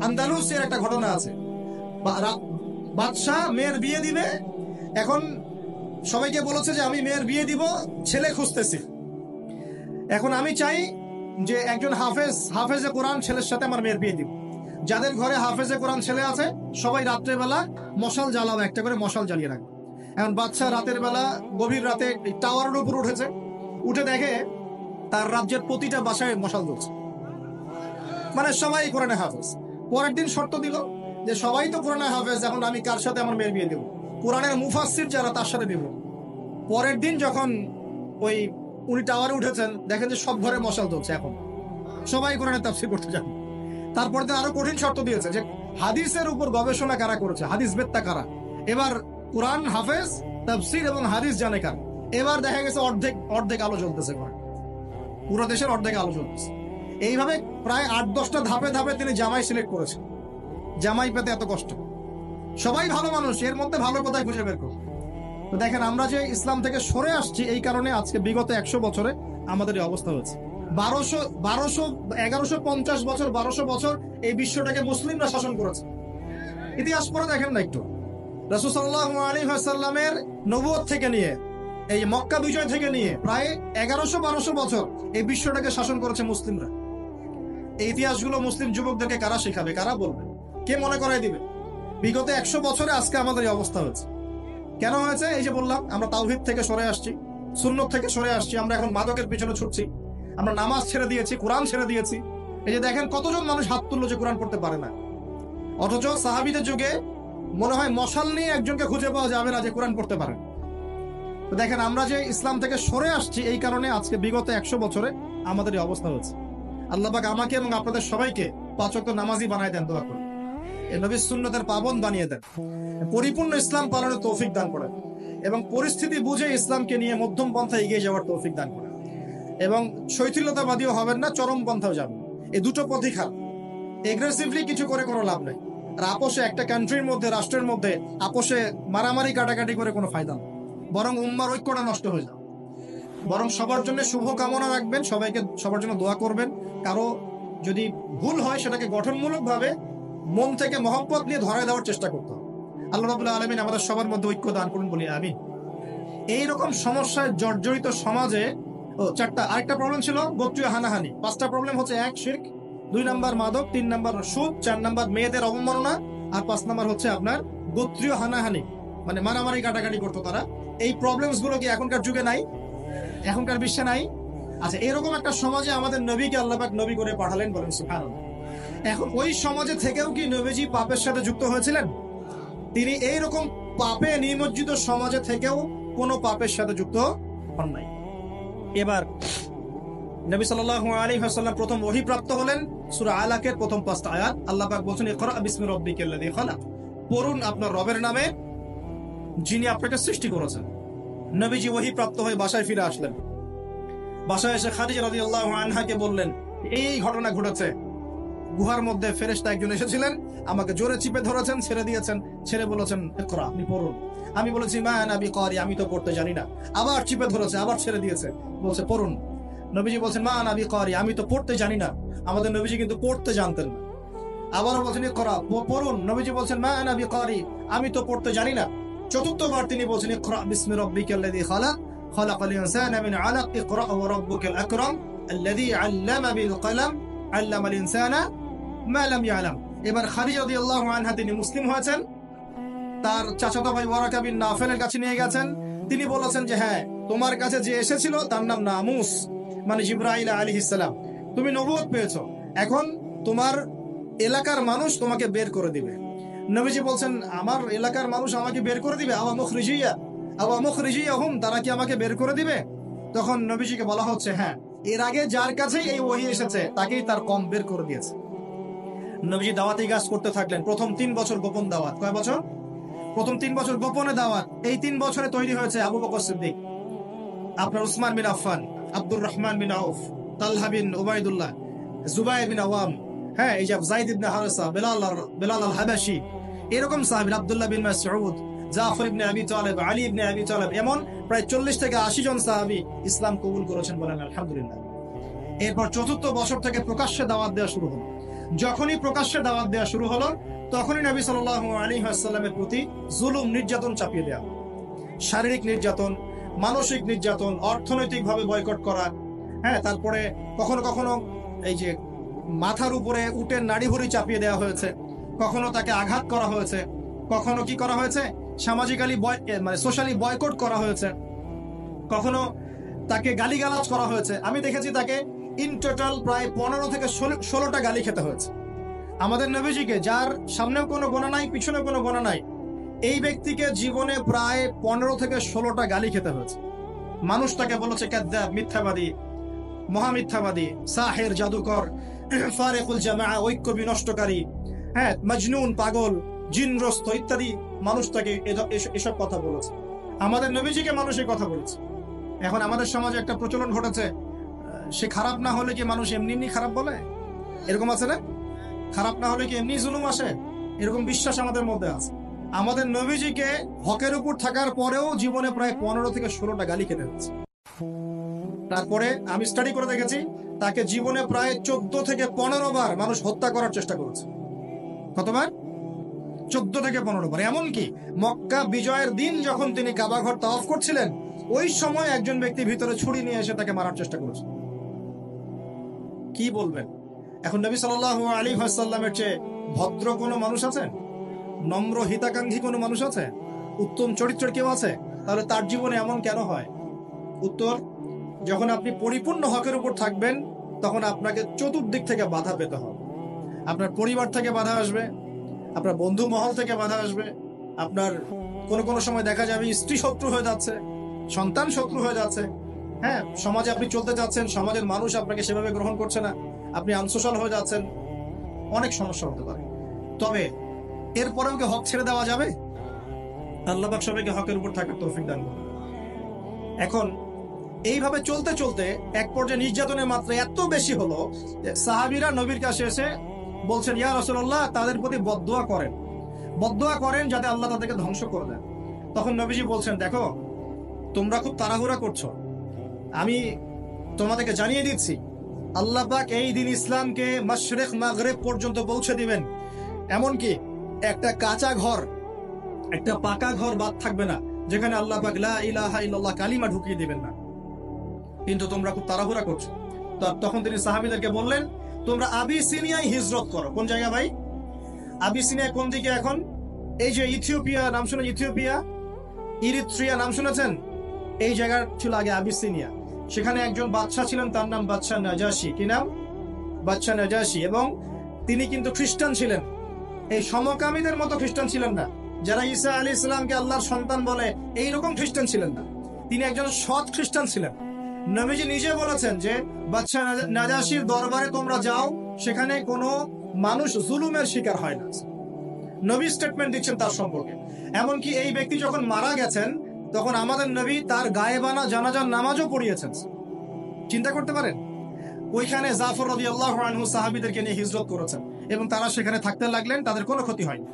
আন্দালুসের একটা ঘটনা আছে। বাদশাহ মেয়ের বিয়ে দিবে। এখন সবাইকে বলেছে যে আমি মেয়ের বিয়ে দিব, ছেলে খুঁজতেছি। এখন আমি চাই যে একজন হাফেজে কোরআন ছেলের সাথে আমার মেয়ের বিয়ে দিব। যাদের ঘরে হাফেজে কোরআন ছেলে আছে সবাই রাত্রেবেলা মশাল জ্বালাবে, একটা করে মশাল জ্বালিয়ে রাখবে। এখন বাদশাহ রাতের বেলা গভীর রাতে টাওয়ারের উপর উঠেছে, উঠে দেখে তার রাজ্যের প্রতিটা বাসায় মশাল জ্বলছে, মানে সবাই কোরআনে হাফেজ। পরের দিন শর্ত দিল যে সবাই তো কোরআনে হাফেজ, এখন আমি কার সাথে আমার মেয়ের বিয়ে দেবো? কোরআনের মুফাসসির যারা তার সাথে দেব। পরের দিন যখন উনি টাওয়ারে উঠেছেন, দেখেন যে সব ঘরে মশাল জ্বলছে, এখন সবাই কোরআনের তাফসীর করতে যান। তারপর দিন আরো কঠিন শর্ত দিয়েছে যে হাদিসের উপর গবেষণা কারা করেছে, হাদিস বেত্তা কারা, এবার কোরআন হাফেজ, তাফসীর এবং হাদিস জানে কারা। এবার দেখা গেছে অর্ধেক আলো জ্বলতেছে, পুরো দেশের অর্ধেক আলো জ্বলতেছে। এইভাবে প্রায় 8-10টা ধাপে ধাপে তিনি জামাই সিলেক্ট করেছেন। জামাই পেতে এত কষ্ট। সবাই ভালো মানুষ, এর মধ্যে ভালো কোথায় খুঁজে বের করো। তো দেখেন, আমরা যে ইসলাম থেকে সরে আসছি, এই কারণে আজকে বিগত 100 বছরে আমাদের এই অবস্থা হয়েছে। 1150 বছর, 1200 বছর এই বিশ্বটাকে মুসলিমরা শাসন করেছে। ইতিহাস পড়ে দেখেন না একটু। রাসূল সাল্লাল্লাহু আলাইহি ওয়াসাল্লামের নবুয়ত থেকে নিয়ে, এই মক্কা বিজয় থেকে নিয়ে প্রায় 1100-1200 বছর এই বিশ্বটাকে শাসন করেছে মুসলিমরা। এই ইতিহাসগুলো মুসলিম যুবকদেরকে কারা শেখাবে, কারা বলবে, কে মনে করাই দিবে? বিগত 100 বছরে আজকে আমাদের এই অবস্থা হয়েছে। কেন হয়েছে? এই যে বললাম, আমরা তাওহীদ থেকে সরে আসছি, সুন্নত থেকে সরে আসছি, আমরা এখন মাদকের পিছনে ছুটছি, আমরা নামাজ ছেড়ে দিয়েছি, কোরআন ছেড়ে দিয়েছি। এই যে দেখেন কতজন মানুষ হাত তুললো যে কোরআন পড়তে পারে না, অথচ সাহাবীদের যুগে মনে হয় মশাল নিয়ে একজনকে খুঁজে পাওয়া যাবে না যে কোরআন পড়তে পারে। তো দেখেন, আমরা যে ইসলাম থেকে সরে আসছি, এই কারণে আজকে বিগত 100 বছরে আমাদের এই অবস্থা হয়েছে। আল্লাহ পাক আমাকে এবং আপনাদের সবাইকে 5 ওয়াক্ত নামাজি বানায় দেন, দোয়া করি। এই নবীর সুন্নতের পাবন বানিয়ে দেন, পরিপূর্ণ ইসলাম পালনের তৌফিক দান করেন, এবং পরিস্থিতি বুঝে ইসলামকে নিয়ে মধ্যম পন্থা এগিয়ে যাওয়ার তৌফিক দান করেন, এবং শৈথিলতাবাদীও হবেন না, চরম পন্থাও যাবেন। এই দুটো পথই খারাপ। এগ্রেসিভলি কিছু করে কোনো লাভ নেই। আর আপোষে, একটা কান্ট্রির মধ্যে, রাষ্ট্রের মধ্যে আপোষে মারামারি কাটাকাটি করে কোনো ফায়দা নেই, বরং উম্মার ঐক্যটা নষ্ট হয়ে যাবে। বরং সবার জন্য শুভ কামনা রাখবেন, সবার জন্য দোয়া করবেন। কারো যদি ভুল হয় সেটাকে গঠনমূলক ভাবে মন থেকে মহব্বত নিয়ে ধরায় দেওয়ার চেষ্টা করতে হবে। আল্লাহ রাব্বুল আলামিন আমাদের সবার মধ্যে ঐক্য দান করুন, বলি আমিন। এইরকম সমস্যায় জর্জরিত সমাজে চারটা, আরেকটা প্রবলেম ছিল গোত্রীয় হানাহানি। 5টা প্রবলেম হচ্ছে: 1 শিরক, 2 নাম্বার মাদক, 3 নাম্বার সুদ, 4 নাম্বার মেয়েদের অবমাননা, আর 5 নাম্বার হচ্ছে আপনার গোত্রীয় হানাহানি, মানে মারামারি কাটাকাটি করতো তারা। এই প্রবলেমস গুলো কি এখনকার যুগে নাই? এখনকার বিশ্বে নাই? আচ্ছা, এরকম একটা সমাজে আমাদের নবীকে আল্লাহ পাক নবী করে পাঠালেন, বলেন সুবহানাল্লাহ। এখন ওই সমাজে থেকেও কি নবীজি পাপের সাথে যুক্ত হয়েছিলেন? তিনি এইরকম পাপে নিমজ্জিত সমাজে থেকেও কোনো পাপের সাথে যুক্ত হন নাই। এবার নবী সাল্লাল্লাহু আলাইহি ওয়াসাল্লাম প্রথম ওহী প্রাপ্ত হলেন সূরা আলাকের প্রথম 5টা আয়াত। আল্লাহ পাক বলেন, ইকরা বিসমি রাব্বিকাল্লাযী খালাক, পড়ুন আপনার রবের নামে যিনি আপনাকে সৃষ্টি করেছেন। নবীজি ওহী প্রাপ্ত হয়ে বাসায় ফিরে আসলেন। বাসায় এসে খাদিজা রাদিয়াল্লাহু আনহাকে বললেন, এই ঘটনা ঘটেছে, গুহার মধ্যে ফেরেশতা একজন এসেছিলেন, আমাকে জোরে চিপে ধরেছেন, ছেড়ে দিয়েছেন, ছেড়ে বলেছেন ইকরা, আপনি পড়ুন। আমি বলেছি মা আনা বিকারি, আমি তো পড়তে জানি না। আবার চিপে ধরেছে, আবার ছেড়ে দিয়েছে, বলছে পড়ুন। নবীজি বলছেন মা আনা বিকারি, আমি তো পড়তে জানি না। আমাদের নবীজি কিন্তু পড়তে জানতেন না। আবারও বলছেন ইকরা, পড়ুন। নবীজি বলছেন মা আনা বিকারি, আমি তো পড়তে জানি না। চতুর্থবার তিনি বলছেন ইকরা বিসমি রাব্বিকাল্লাযী খালাক, খালাকাল ইনসানা মিন আলাক, ইকরা ওয়া রাব্বুকাল আকরাম আল্লাযী আল্লামা বিল কলম আল্লামাল ইনসানা মা লাম ইয়ালাম। এবার খাদিজা রাদিয়াল্লাহু আনহা তিনি মুসলিম হয়েছেন, তার চাচাতো ভাই ওয়ারাকা বিন নাফেলের কাছে নিয়ে গেছেন। তিনি বলেছেন যে হ্যাঁ, তোমার কাছে যে এসেছিল তার নাম নামুস, মানে জিবরাইল আলাইহিস সালাম। তুমি নবুয়ত পেয়েছো, এখন তোমার এলাকার মানুষ তোমাকে বের করে দিবে। নবীজি বলছেন আমার এলাকার মানুষ আমাকে বের করে দিবে? আওয়া মুখরিজিয়াহুম, তারা কি আমাকে বের করে দিবে? তখন নবীজিকে বলা হচ্ছে হ্যাঁ, এর আগে যার কাছেই এই ওহী এসেছে তাকেই তার কম বের করে দিয়েছে। নবীজি দাওয়াতি কাজ করতে থাকলেন। প্রথম 3 বছর গোপন দাওয়াত। কয় বছর? প্রথম 3 বছর গোপনে দাওয়াত। এই 3 বছরে তৈরি হয়েছে আবু বকর সিদ্দিক, আপনার উসমান বিন আফফান, আব্দুর রহমান বিন আউফ, তালহা বিন উবাইদুল্লাহ, জুবাইর বিন আওয়াম, হ্যাঁ, এই যে যায়েদ ইবনে হারেসা, বেলাল আল হাবাশি, এরকম সাহাবী, আব্দুল্লাহ বিন মাসউদ, জাফর ইবনে আবি তালেব, আলী ইবনে আবি তালেব, এমন প্রায় 40 থেকে 80 জন সাহাবী ইসলাম কবুল করেছেন, বলেন আলহামদুলিল্লাহ। এরপর 4র্থ বছর থেকে প্রকাশ্যে দাওয়াত দেওয়া শুরু হলো। যখনই প্রকাশ্যে দাওয়াত দেওয়া শুরু হলো, তখনই নবী সাল্লাল্লাহু আলাইহি ওয়াসাল্লামের প্রতি জুলুম, নির্যাতন চাপিয়ে দেওয়া, শারীরিক নির্যাতন, মানসিক নির্যাতন, অর্থনৈতিকভাবে বয়কট করা। হ্যাঁ, তারপরে কখনো কখনো এই যে মাথার উপরে উটের নাড়িভুড়ি চাপিয়ে দেওয়া হয়েছে, কখনো তাকে আঘাত করা হয়েছে, কখনো কি করা হয়েছে, সামাজিক্যালি মানে সোশ্যালি বয়কট করা হয়েছে, কখনো তাকে গালিগালাজ করা হয়েছে। আমি দেখেছি তাকে ইন টোটাল প্রায় 15 থেকে 16টা গালি খেতে হয়েছে। আমাদের নবীজিকে, যার সামনেও কোনো গোনা নাই, পিছনে কোনো গোনা নাই, এই ব্যক্তিকে জীবনে প্রায় 15 থেকে 16টা গালি খেতে হয়েছে। মানুষ তাকে বলেছে কাযযাব, মিথ্যাবাদী, মহামিথ্যাবাদী, সাহের, জাদুকর, ফারিকুল জামাআ, ঐক্য বিনষ্টকারী, হ্যাঁ, মজনুন, পাগল, জিনগ্রস্ত ইত্যাদি মানুষ তাকে এসব কথা বলেছে। আমাদের নবীজিকে মানুষ এই কথা বলেছে। এখন আমাদের সমাজে একটা প্রচলন ঘটেছে, সে খারাপ না হলে কি মানুষ এমনি এমনি খারাপ বলে? এরকম আছে না? খারাপ না হলে কি এমনি জুলুম আসে? এরকম বিশ্বাস আমাদের মধ্যে আছে। আমাদের নবীজিকে হকের উপর থাকার পরেও জীবনে প্রায় 15 থেকে 16টা গালি খেতে হয়েছে। তারপরে আমি স্টাডি করে দেখেছি, তাকে জীবনে প্রায় 14 থেকে 15 বার মানুষ হত্যা করার চেষ্টা করেছে। কতবার? 14 থেকে 15 বার। এমনকি মক্কা বিজয়ের দিন যখন তিনি কাবা ঘর তাওয়াফ করছিলেন, ওই সময় একজন ব্যক্তি ভিতরে ছুরি নিয়ে এসে তাকে মারার চেষ্টা করেছে। কি বলবেন? এখন নবী সাল্লাল্লাহু আলাইহি ওয়াসাল্লামের চেয়ে ভদ্র কোনো মানুষ আছে? নম্র হিতাকাঙ্ক্ষী কোনো মানুষ আছে? উত্তম চরিত্রের কেউ আছে? তাহলে তার জীবনে এমন কেন হয়? উত্তর, যখন আপনি পরিপূর্ণ হকের উপর থাকবেন, তখন আপনাকে চতুর্দিক থেকে বাধা পেতে হবে। আপনার পরিবার থেকে বাধা আসবে, আপনার বন্ধু মহল থেকে বাধা আসবে, আপনার কোনো সময় দেখা যাবে স্ত্রী শত্রু হয়ে যাচ্ছে, সন্তান শত্রু হয়ে যাচ্ছে। হ্যাঁ, সমাজে আপনি চলতে যাচ্ছেন, সমাজের মানুষ আপনাকে সেভাবে গ্রহণ করছে না, আপনি আনসোশ্যাল হয়ে যাচ্ছেন, অনেক সমস্যা হতে পারে। তবে এরপরেও কি হক ছেড়ে দেওয়া যাবে? আল্লাহ পাক সবাইকে হকের উপর থাকার তৌফিক দান করুন। এখন এইভাবে চলতে চলতে এক পর্যায়ে নির্যাতনের মাত্রা এত বেশি হলো যে সাহাবীরা নবীর কাছে এসে বলছেন, ইয়া রাসূলুল্লাহ, তাদের প্রতি বদদোয়া করেন যাতে আল্লাহ তাদেরকে ধ্বংস করে দেন। তখন নবীজি বলছেন, দেখো, তোমরা খুব তাড়াহুড়া করছো, আমি তোমাদেরকে জানিয়ে দিচ্ছি, আল্লাহ পাক এই দিন ইসলামকে মাশরিক মাগরিব পর্যন্ত পৌঁছে দিবেন। এমনকি একটা কাঁচা ঘর, একটা পাকা ঘর বাদ থাকবে না যেখানে আল্লাহ পাক লা ইলাহা ইল্লাল্লাহ কালিমা ঢুকিয়ে দিবেন না। কিন্তু তোমরা খুব তাড়াহুড়া করছো। তখন তিনি সাহাবীদেরকে বললেন, তোমরা আবিসিনিয়ায় হিজরত করো। কোন জায়গা ভাই? আবিসিনিয়া কোন দিকে এখন? এই যে ইথিওপিয়া নাম শুনে, ইথিওপিয়া, ইরিত্রিয়া নাম শুনেছেন? এই জায়গা ছিল আগে আবিসিনিয়া। সেখানে একজন বাদশাহ ছিলেন, তার নাম বাদশাহ নাজাশী। কি নাম? বাদশাহ নাজাশী। এবং তিনি কিন্তু খ্রিস্টান ছিলেন। এই সমকামীদের মতো খ্রিস্টান ছিলেন না, যারা ঈসা আলাইহিস সালামকে আল্লাহর সন্তান বলে এইরকম খ্রিস্টান ছিলেন না। তিনি একজন সৎ খ্রিস্টান ছিলেন। নবীজি নিজে বলেছেন যে বাদশাহ নাজাশীর দরবারে তোমরা যাও, সেখানে কোনো মানুষ জুলুমের শিকার হয় না। নবী স্টেটমেন্ট দিচ্ছেন তার সম্পর্কে। এমনকি এই ব্যক্তি যখন মারা গেছেন, তখন আমাদের নবী তার গায়েবানা জানাজার নামাজও পড়িয়েছেন। চিন্তা করতে পারেন? ওইখানে জাফর রাদিয়াল্লাহু আনহু সাহাবীদেরকে নিয়ে হিজরত করেছেন এবং তারা সেখানে থাকতে লাগলেন, তাদের কোনো ক্ষতি হয়নি।